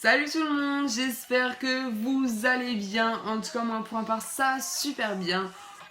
Salut tout le monde, j'espère que vous allez bien. En tout cas moi pour ma part ça super bien.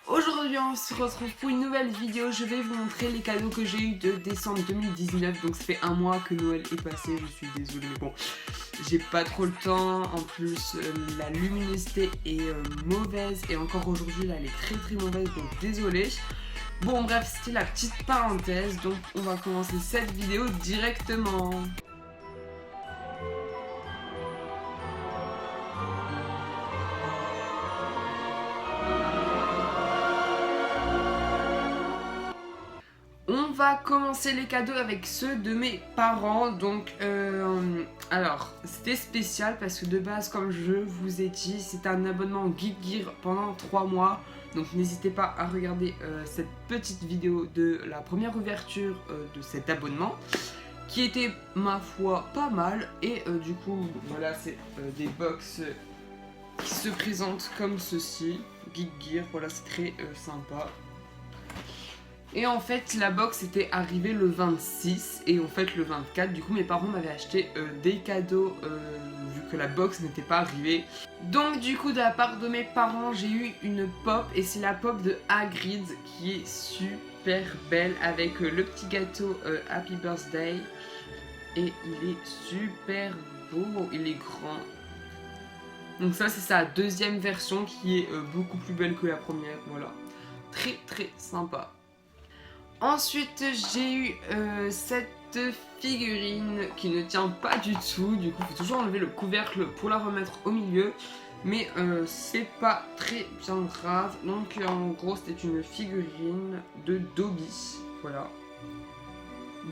Aujourd'hui on se retrouve pour une nouvelle vidéo. Je vais vous montrer les cadeaux que j'ai eu de décembre 2019. Donc ça fait un mois que Noël est passé, je suis désolée mais bon, j'ai pas trop le temps. En plus la luminosité est mauvaise et encore aujourd'hui là elle est très mauvaise, donc désolée. Bon bref, c'était la petite parenthèse, donc on va commencer cette vidéo directement. On va commencer les cadeaux avec ceux de mes parents. Donc, alors, c'était spécial parce que de base, comme je vous ai dit, c'était un abonnement Geek Gear pendant 3 mois. Donc, n'hésitez pas à regarder cette petite vidéo de la première ouverture de cet abonnement, qui était, ma foi, pas mal. Et du coup, voilà, c'est des box qui se présentent comme ceci. Geek Gear, voilà, c'est très sympa. Et en fait la box était arrivée le 26 et en fait le 24 du coup mes parents m'avaient acheté des cadeaux vu que la box n'était pas arrivée. Donc du coup de la part de mes parents j'ai eu une pop et c'est la pop de Hagrid qui est super belle avec le petit gâteau Happy Birthday et il est super beau, il est grand. Donc ça c'est sa deuxième version qui est beaucoup plus belle que la première, voilà. Très sympa. Ensuite, j'ai eu cette figurine qui ne tient pas du tout. Du coup, il faut toujours enlever le couvercle pour la remettre au milieu. Mais c'est pas très bien grave. Donc, en gros, c'était une figurine de Dobby. Voilà.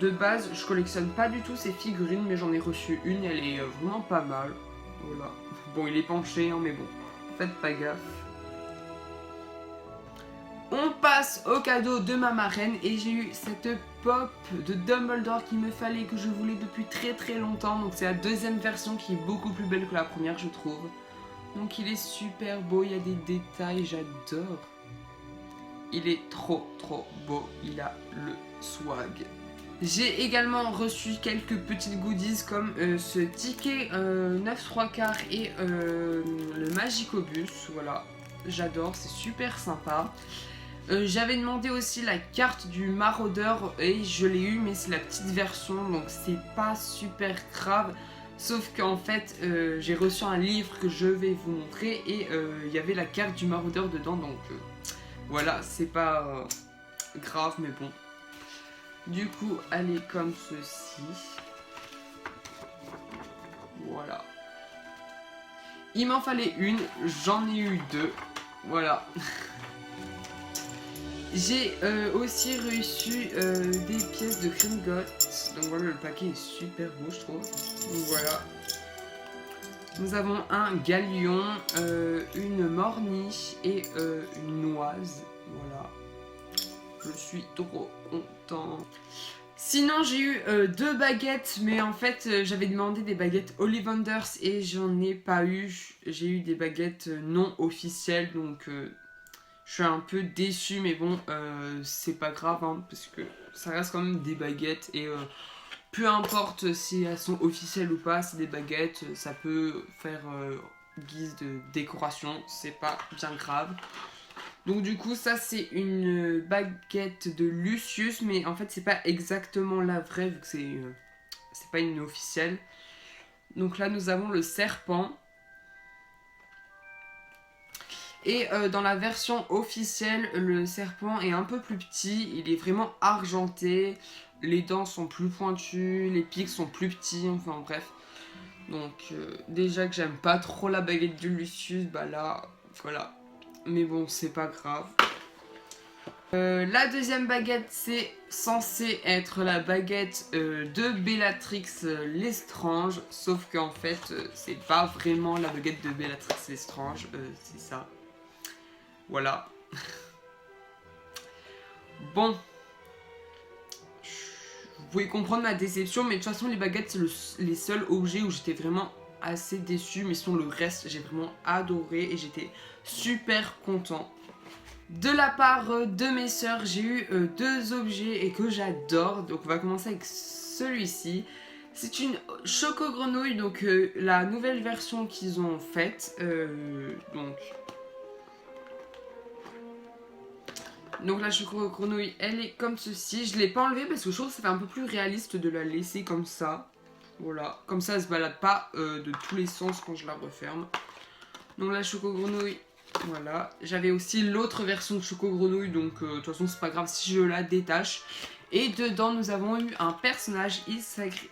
De base, je collectionne pas du tout ces figurines, mais j'en ai reçu une. Elle est vraiment pas mal. Voilà. Bon, il est penché, hein, mais bon, faites pas gaffe. On passe au cadeau de ma marraine et j'ai eu cette pop de Dumbledore qu'il me fallait, que je voulais depuis très longtemps. Donc c'est la deuxième version qui est beaucoup plus belle que la première je trouve. Donc il est super beau, il y a des détails, j'adore. Il est trop beau, il a le swag. J'ai également reçu quelques petites goodies comme ce ticket 9 3/4 et le Magicobus, voilà. J'adore, c'est super sympa. J'avais demandé aussi la carte du maraudeur et je l'ai eu, mais c'est la petite version donc c'est pas super grave. Sauf qu'en fait j'ai reçu un livre que je vais vous montrer et il y avait la carte du maraudeur dedans, donc voilà, c'est pas grave, mais bon. Du coup elle est comme ceci. Voilà. Il m'en fallait une, j'en ai eu deux. Voilà. J'ai aussi reçu des pièces de Gringotts. Donc voilà, le paquet est super beau, je trouve. Donc voilà. Nous avons un galion, une morniche et une noise. Voilà. Je suis trop content. Sinon, j'ai eu deux baguettes, mais en fait, j'avais demandé des baguettes Ollivanders et j'en ai pas eu. J'ai eu des baguettes non officielles, donc je suis un peu déçue, mais bon, c'est pas grave, hein, parce que ça reste quand même des baguettes et peu importe si elles sont officielles ou pas, c'est des baguettes, ça peut faire guise de décoration, c'est pas bien grave. Donc du coup ça c'est une baguette de Lucius, mais en fait c'est pas exactement la vraie vu que c'est pas une officielle. Donc là nous avons le serpent. Et dans la version officielle, le serpent est un peu plus petit, il est vraiment argenté, les dents sont plus pointues, les pics sont plus petits, enfin bref. Donc déjà que j'aime pas trop la baguette de Lucius, bah là, voilà. Mais bon, c'est pas grave. La deuxième baguette, c'est censé être la baguette de Bellatrix Lestrange, sauf qu'en fait, c'est pas vraiment la baguette de Bellatrix Lestrange, c'est ça. Voilà. Bon. Vous pouvez comprendre ma déception, mais de toute façon, les baguettes, c'est les seuls objets où j'étais vraiment assez déçue. Mais sinon, le reste, j'ai vraiment adoré et j'étais super content. De la part de mes sœurs, j'ai eu deux objets et que j'adore. Donc, on va commencer avec celui-ci. C'est une Choco Grenouille, donc la nouvelle version qu'ils ont faite. Donc la Choco Grenouille, elle est comme ceci. Je ne l'ai pas enlevée parce que je trouve que ça fait un peu plus réaliste de la laisser comme ça. Voilà, comme ça elle se balade pas de tous les sens quand je la referme. Donc la Choco Grenouille, voilà. J'avais aussi l'autre version de Choco Grenouille, donc de toute façon c'est pas grave si je la détache. Et dedans nous avons eu un personnage, il s'agit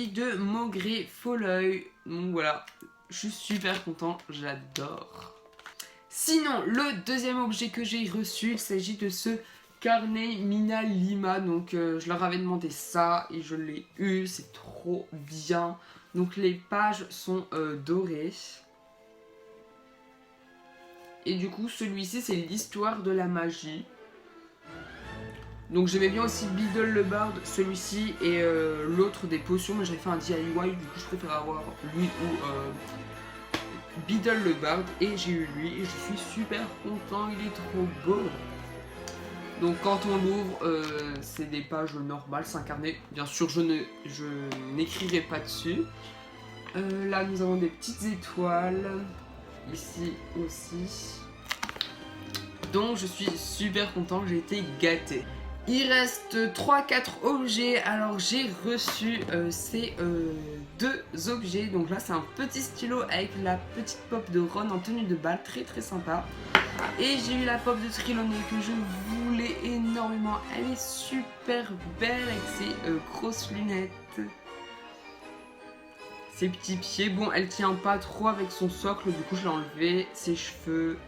de Maugré Folleuil. Donc voilà, je suis super content, j'adore. Sinon, le deuxième objet que j'ai reçu, il s'agit de ce carnet Mina Lima. Donc je leur avais demandé ça et je l'ai eu, c'est trop bien. Donc les pages sont dorées. Et du coup, celui-ci, c'est l'histoire de la magie. Donc j'aimais bien aussi Beedle le Bard, celui-ci, et l'autre des potions, mais j'avais fait un DIY, du coup je préfère avoir lui ou Beedle le Bard, et j'ai eu lui, et je suis super content, il est trop beau. Donc quand on l'ouvre, c'est des pages normales, c'est un carnet, bien sûr je n'écrirai pas dessus. Là nous avons des petites étoiles, ici aussi. Donc je suis super content, j'ai été gâtée. Il reste 3-4 objets, alors j'ai reçu ces deux objets. Donc là c'est un petit stylo avec la petite pop de Ron en tenue de balle, très très sympa. Et j'ai eu la pop de Trelawney que je voulais énormément, elle est super belle avec ses grosses lunettes. Ses petits pieds, bon elle tient pas trop avec son socle, du coup je l'ai enlevé, ses cheveux.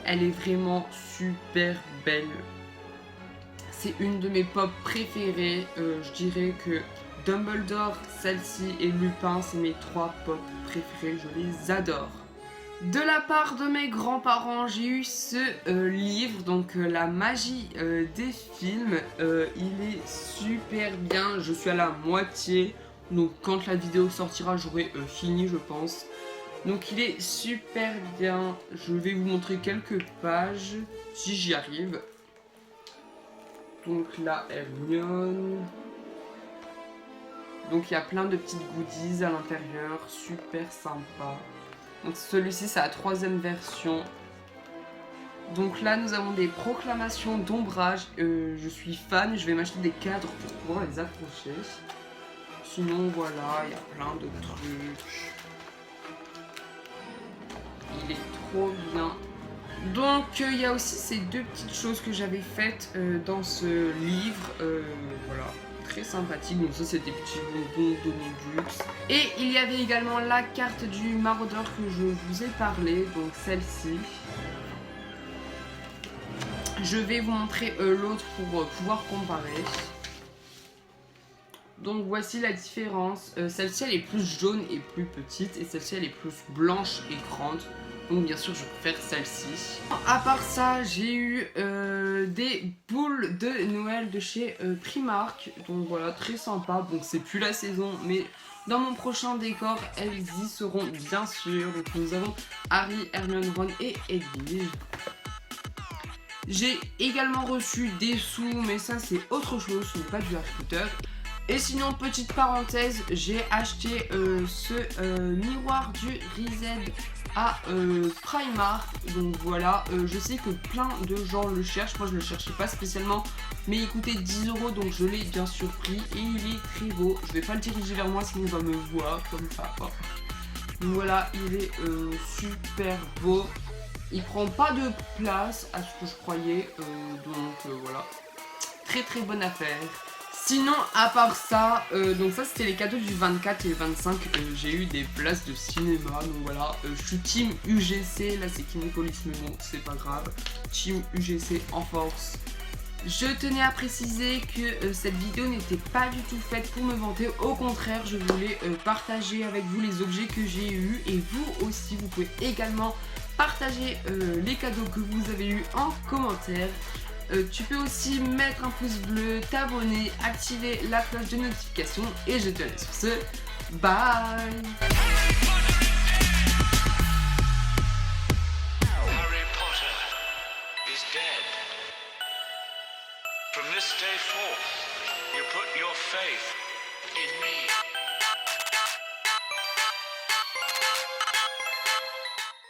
Elle est vraiment super belle. C'est une de mes pop préférées. Je dirais que Dumbledore, celle-ci et Lupin, c'est mes 3 pop préférées. Je les adore. De la part de mes grands-parents, j'ai eu ce livre, donc la magie des films. Il est super bien. Je suis à la moitié. Donc quand la vidéo sortira, j'aurai fini, je pense. Donc il est super bien. Je vais vous montrer quelques pages, si j'y arrive. Donc là, Hermione. Donc il y a plein de petites goodies à l'intérieur, super sympa. Donc celui-ci, c'est la 3e version. Donc là, nous avons des proclamations d'ombrage. Je suis fan, je vais m'acheter des cadres pour pouvoir les accrocher. Sinon, voilà, il y a plein de trucs. Il est trop bien. Donc il y a aussi ces deux petites choses que j'avais faites dans ce livre. Voilà, très sympathique. Donc ça c'est des petits bonbons d'Onidux. Et il y avait également la carte du maraudeur que je vous ai parlé. Donc celle-ci. Je vais vous montrer l'autre pour pouvoir comparer. Donc voici la différence. Celle-ci elle est plus jaune et plus petite. Et celle-ci elle est plus blanche et grande. Donc bien sûr je préfère celle-ci. À part ça j'ai eu des boules de Noël de chez Primark. Donc voilà, très sympa. Donc c'est plus la saison mais dans mon prochain décor elles y seront bien sûr. Donc nous avons Harry, Hermione, Ron et Edwige. J'ai également reçu des sous mais ça c'est autre chose, ce n'est pas du Harry Potter. Et sinon, petite parenthèse, j'ai acheté ce miroir du Reset à Primark. Donc voilà, je sais que plein de gens le cherchent. Moi, je ne le cherchais pas spécialement, mais il coûtait 10 €, donc je l'ai bien sûr pris. Et il est très beau. Je vais pas le diriger vers moi, sinon on va me voir comme ça. Donc voilà, il est super beau. Il prend pas de place à ce que je croyais. Voilà, très très bonne affaire. Sinon, à part ça, donc ça c'était les cadeaux du 24 et le 25, j'ai eu des places de cinéma, donc voilà, je suis team UGC, là c'est Kinépolis mais bon, c'est pas grave, team UGC en force. Je tenais à préciser que cette vidéo n'était pas du tout faite pour me vanter, au contraire, je voulais partager avec vous les objets que j'ai eus, et vous aussi, vous pouvez également partager les cadeaux que vous avez eus en commentaire. Tu peux aussi mettre un pouce bleu, t'abonner, activer la cloche de notification et je te laisse sur ce. Bye! dead. From this day forth, you put your faith in me.